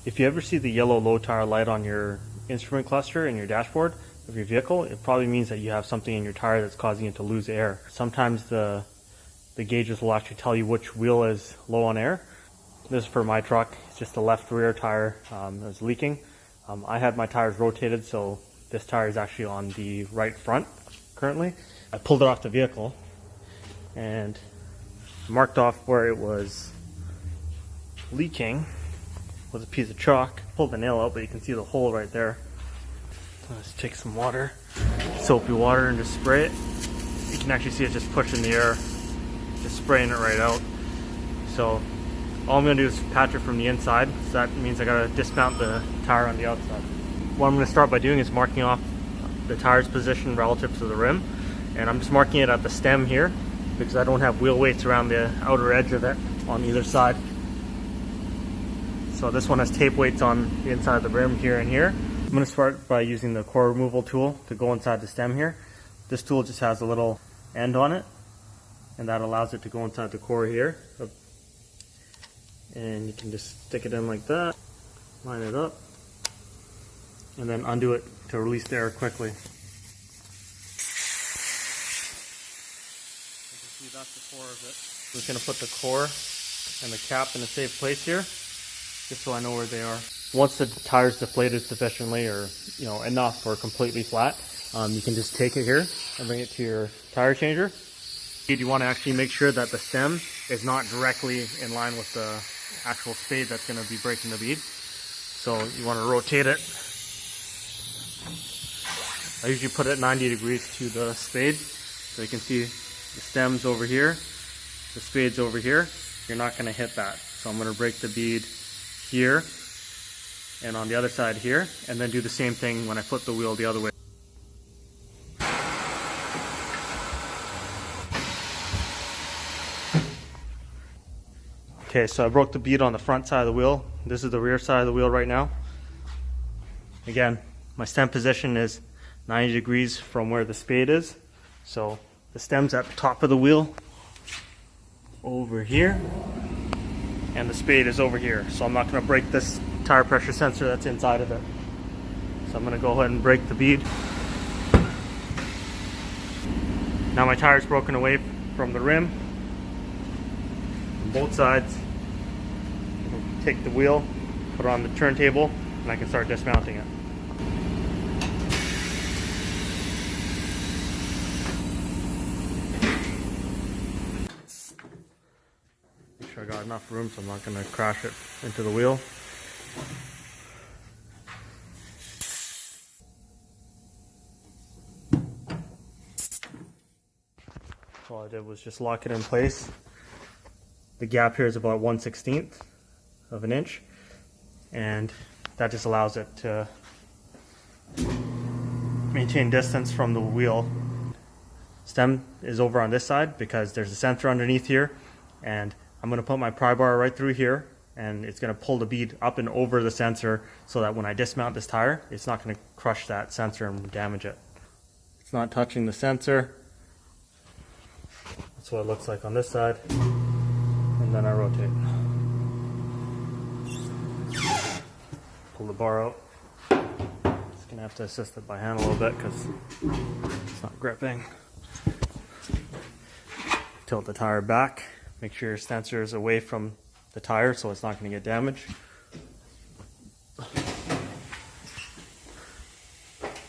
If you ever see the yellow low tire light on your instrument cluster in your dashboard of your vehicle, it probably means that you have something in your tire that's causing it to lose air. Sometimes the gauges will actually tell you which wheel is low on air. This is for my truck. It's just the left rear tire that's leaking. I had my tires rotated, so this tire is actually on the right front currently. I pulled it off the vehicle and marked off where it was leaking with a piece of chalk. Pulled the nail out, but you can see the hole right there. Let's take some water, soapy water, and just spray it. You can actually see it just pushing the air, just spraying it right out. So all I'm going to do is patch it from the inside, so that means I got to dismount the tire on the outside. What I'm going to start by doing is marking off the tire's position relative to the rim, and I'm just marking it at the stem here because I don't have wheel weights around the outer edge of it on either side. So this one has tape weights on the inside of the rim here and here. I'm going to start by using the core removal tool to go inside the stem here. This tool just has a little end on it, and that allows it to go inside the core here. And you can just stick it in like that, line it up, and then undo it to release the air quickly. You can see that's the core of it. I'm just going to put the core and the cap in a safe place here, just so I know where they are. Once the tire's deflated sufficiently, or enough or completely flat, you can just take it here and bring it to your tire changer. You want to actually make sure that the stem is not directly in line with the actual spade that's going to be breaking the bead. So you want to rotate it. I usually put it 90 degrees to the spade, so you can see the stem's over here, the spade's over here. You're not going to hit that. So I'm going to break the bead here and on the other side here, and then do the same thing when I flip the wheel the other way. Okay, so I broke the bead on the front side of the wheel. This is the rear side of the wheel right now. Again, my stem position is 90 degrees from where the spade is. So the stem's at the top of the wheel over here, and the spade is over here. So I'm not going to break this tire pressure sensor that's inside of it. So I'm going to go ahead and break the bead. Now my tire is broken away from the rim on both sides. Take the wheel, put it on the turntable, and I can start dismounting it. Make sure I got enough room so I'm not going to crash it into the wheel. All I did was just lock it in place. The gap here is about 1/16 of an inch, and that just allows it to maintain distance from the wheel. Stem is over on this side because there's a sensor underneath here, and I'm going to put my pry bar right through here, and it's going to pull the bead up and over the sensor so that when I dismount this tire, it's not going to crush that sensor and damage it. It's not touching the sensor. That's what it looks like on this side, and then I rotate. Pull the bar out. Just gonna have to assist it by hand a little bit because it's not gripping. Tilt the tire back. Make sure your sensor is away from the tire so it's not going to get damaged.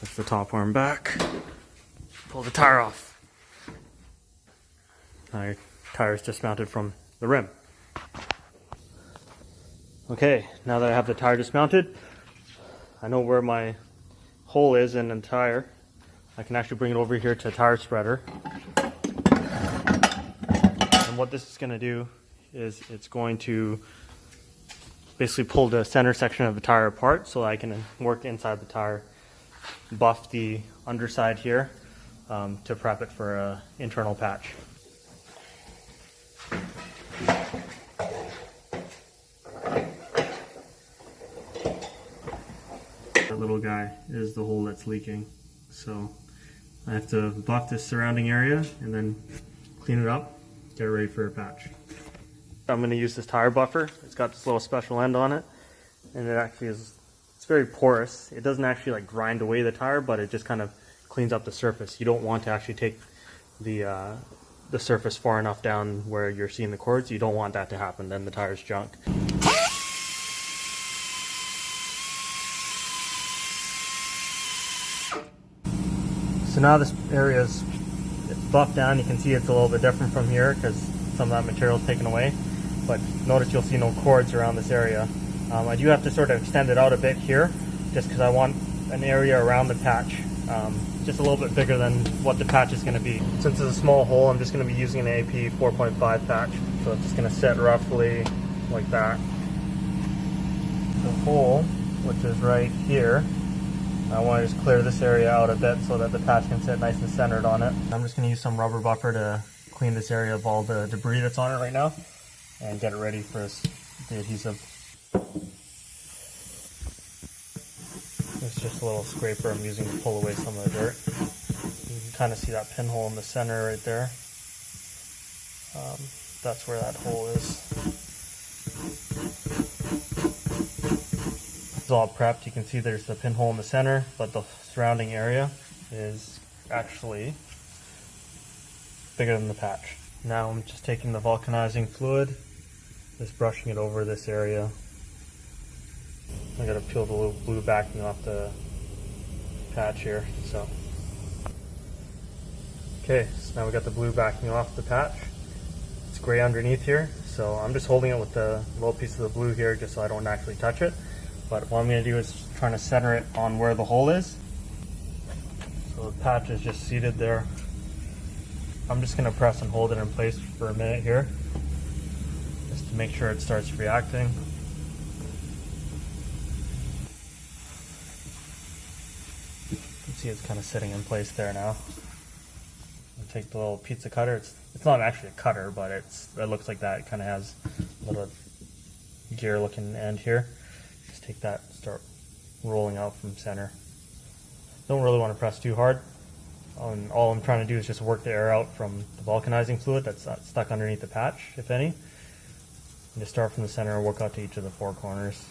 Lift the top arm back. Pull the tire off. Now your tire is dismounted from the rim. Okay, now that I have the tire dismounted, I know where my hole is in the tire. I can actually bring it over here to a tire spreader. And what this is going to do is it's going to basically pull the center section of the tire apart so I can work inside the tire, buff the underside here to prep it for an internal patch. That little guy is the hole that's leaking, so I have to buff this surrounding area and then clean it up, get it ready for a patch. I'm going to use this tire buffer. It's got this little special end on it, and it actually is, it's very porous. It doesn't actually like grind away the tire, but it just kind of cleans up the surface. You don't want to actually take the surface far enough down where you're seeing the cords. You don't want that to happen, then the tire's junk. So now this area is buffed down. You can see it's a little bit different from here because some of that material is taken away. But notice you'll see no cords around this area. I do have to sort of extend it out a bit here just because I want an area around the patch just a little bit bigger than what the patch is going to be. Since it's a small hole, I'm just going to be using an AP 4.5 patch. So it's just going to sit roughly like that. The hole, which is right here, I want to just clear this area out a bit so that the patch can sit nice and centered on it. I'm just going to use some rubber buffer to clean this area of all the debris that's on it right now and get it ready for the adhesive. It's just a little scraper I'm using to pull away some of the dirt. You can kind of see that pinhole in the center right there. That's where that hole is. It's all prepped. You can see there's the pinhole in the center, but the surrounding area is actually bigger than the patch. Now I'm just taking the vulcanizing fluid, just brushing it over this area. I gotta peel the little blue backing off the patch here. Okay, so now we got the blue backing off the patch. It's gray underneath here, so I'm just holding it with the little piece of the blue here just so I don't actually touch it. But what I'm going to do is trying to center it on where the hole is. So the patch is just seated there. I'm just going to press and hold it in place for a minute here, just to make sure it starts reacting. You can see it's kind of sitting in place there now. I'll take the little pizza cutter. It's not actually a cutter, but it looks like that. It kind of has a little gear looking end here. Just take that and start rolling out from center. Don't really want to press too hard. All I'm trying to do is just work the air out from the vulcanizing fluid that's stuck underneath the patch, if any. And just start from the center and work out to each of the four corners.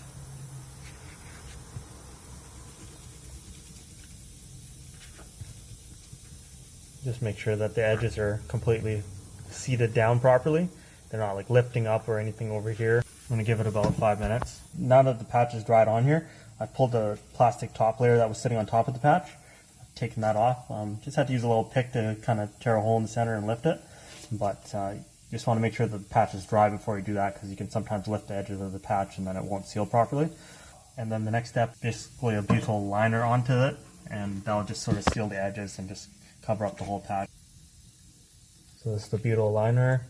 Just make sure that the edges are completely seated down properly. They're not like lifting up or anything over here. I'm going to give it about 5 minutes. Now that the patch is dried on here, I pulled the plastic top layer that was sitting on top of the patch. I've taken that off. Just had to use a little pick to kind of tear a hole in the center and lift it. But you just want to make sure the patch is dry before you do that, because you can sometimes lift the edges of the patch and then it won't seal properly. And then the next step, basically a butyl liner onto it, and that'll just sort of seal the edges and just cover up the whole patch. So this is the butyl liner.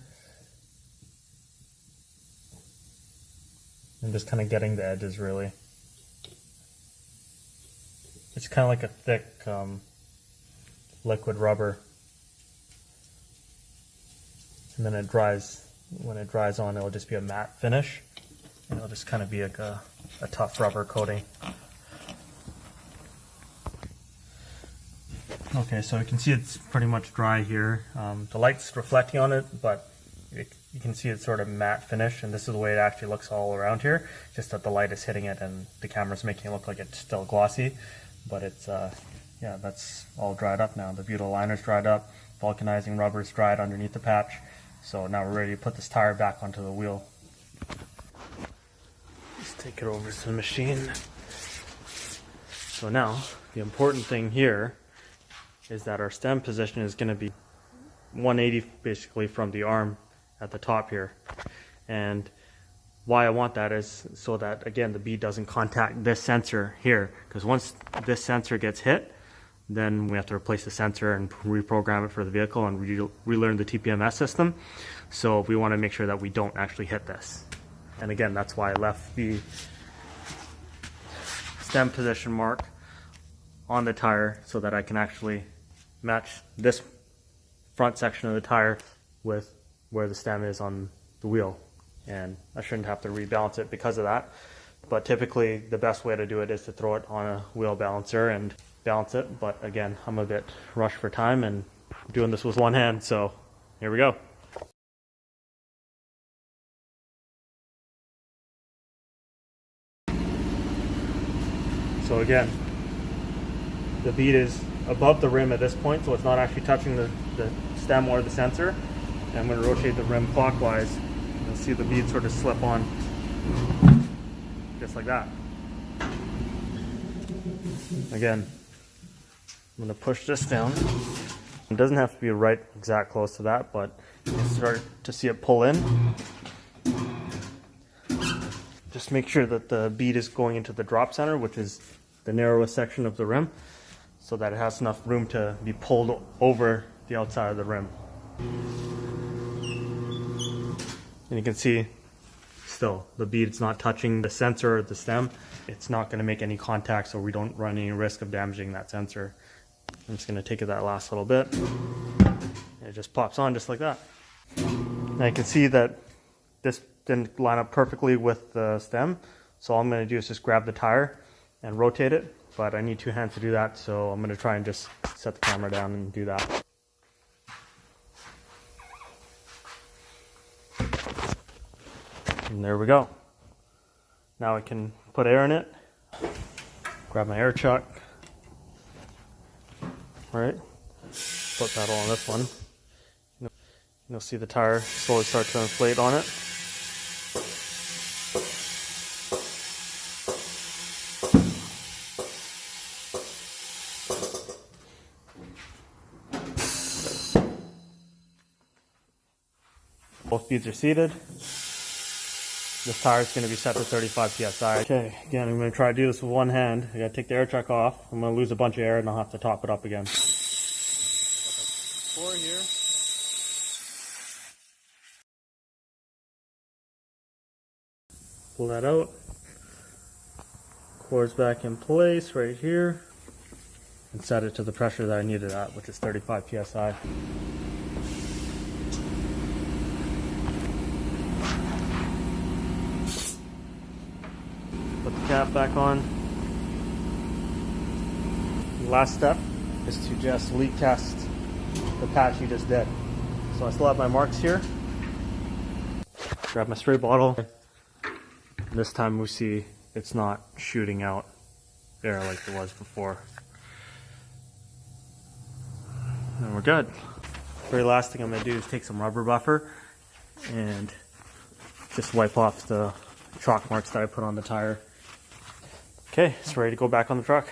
I'm just kind of getting the edges really. It's kind of like a thick liquid rubber. And then it dries. When it dries on, it'll just be a matte finish. And it'll just kind of be like a tough rubber coating. Okay, so you can see it's pretty much dry here. The light's reflecting on it, but you can see it's sort of matte finish, and this is the way it actually looks all around here, just that the light is hitting it and the camera's making it look like it's still glossy. But it's, yeah, that's all dried up now. The butyl liner's dried up, vulcanizing rubber's dried underneath the patch. So now we're ready to put this tire back onto the wheel. Let's take it over to the machine. So now, the important thing here is that our stem position is going to be 180 basically from the arm at the top here. And why I want that is so that, again, the bead doesn't contact this sensor here, because once this sensor gets hit, then we have to replace the sensor and reprogram it for the vehicle and relearn the TPMS system. So we want to make sure that we don't actually hit this. And again, that's why I left the stem position mark on the tire, so that I can actually match this front section of the tire with where the stem is on the wheel. And I shouldn't have to rebalance it because of that. But typically the best way to do it is to throw it on a wheel balancer and balance it. But again, I'm a bit rushed for time and doing this with one hand, so here we go. So again, the bead is above the rim at this point, so it's not actually touching the stem or the sensor. And I'm going to rotate the rim clockwise. You'll see the bead sort of slip on, just like that. Again, I'm going to push this down. It doesn't have to be right exact close to that, but you start to see it pull in. Just make sure that the bead is going into the drop center, which is the narrowest section of the rim, so that it has enough room to be pulled over the outside of the rim. And you can see still the bead's not touching the sensor or the stem. It's not going to make any contact, so we don't run any risk of damaging that sensor. I'm just going to take it that last little bit. It just pops on just like that. Now you can see that this didn't line up perfectly with the stem, so all I'm going to do is just grab the tire and rotate it, but I need two hands to do that, so I'm going to try and just set the camera down and do that. And there we go. Now I can put air in it, grab my air chuck, right, foot pedal on this one. You'll see the tire slowly start to inflate on it. Both beads are seated. This tire is going to be set to 35 psi. Okay, again, I'm going to try to do this with one hand. I got to take the air chuck off. I'm going to lose a bunch of air and I'll have to top it up again. Core here. Pull that out. Core's back in place right here. And set it to the pressure that I needed at, which is 35 psi. Put the cap back on. The last step is to just leak test the patch you just did. So I still have my marks here. Grab my spray bottle. This time we see it's not shooting out air like it was before. And we're good. Very last thing I'm going to do is take some rubber buffer and just wipe off the chalk marks that I put on the tire. Okay, it's ready to go back on the truck.